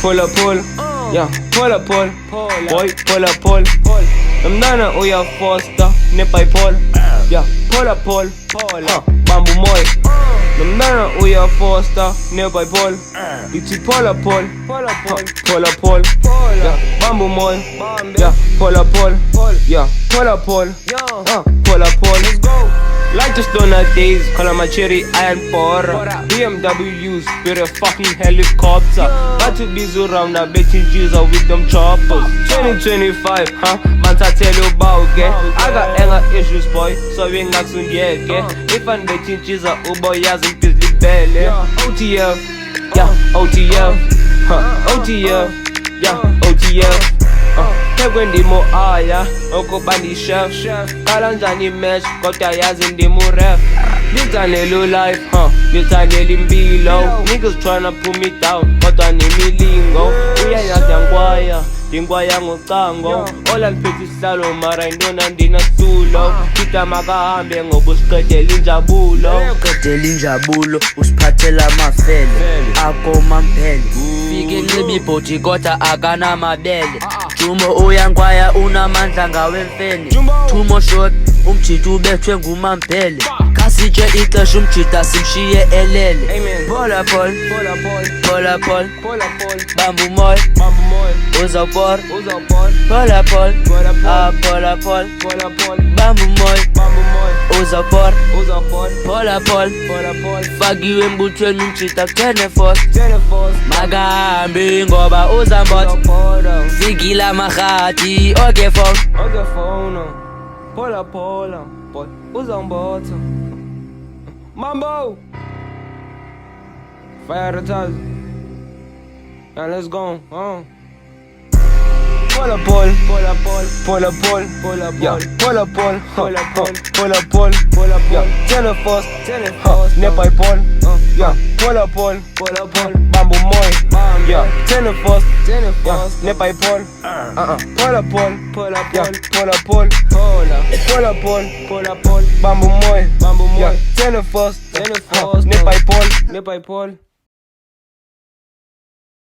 pull, yeah, pull, boy, pull. Mnana uyafosta, nepaipol, yeah, pull, bambu moy. Mnana uyafosta, nepaipol, iti pull, yeah, bambu moy, yeah, pull, yeah, pull, let's go. Like just donut days, call my cherry iron pora. BMW, spirit fucking helicopter. Got to be around a betting Jesus with them choppers. 2025, man, I tell you about it. I got anger issues, boy, so we ain't got to get. If I'm betting Jesus, boy, hasn't busy belly. OTF, yeah, OTF, OTF, yeah, OTF. When ndimo aya okubani chef kalanjani match kodwa yazi ndimo ref lithanelo life lithanelo impilo niggas tryna pull me down kodwa nemilingo uyayazi ngwaya ngocango ola niphethe isihlalo mara indona ndinasulo kita makahambe ngoba usiqedela injabulo usiphathela amafele akho mamphele fike nciba ibhodi kodwa akana mabele Jumo uyankwaya unamandla ngawe mfene Tumo shot umjito ubethwe ngumampele Kasitshe ixesha umjita simshiye elele Phola bambu moy uzawupor Phola bambu moy uzawupor Phola fakiwe embuthweni umjita kuthene force Makahambi ngoba uzambot Zigila mahati okay phone Phola boy uzambotha Mambo Fire the taz Now let's go Phola yeah, Phola yeah, Tenefos, nepaipol, yeah, Phola bambu moy, yeah, Tenefos, yeah, nepaipol, Phola yeah, Phola bambu moy, yeah, Tenefos, nepaipol.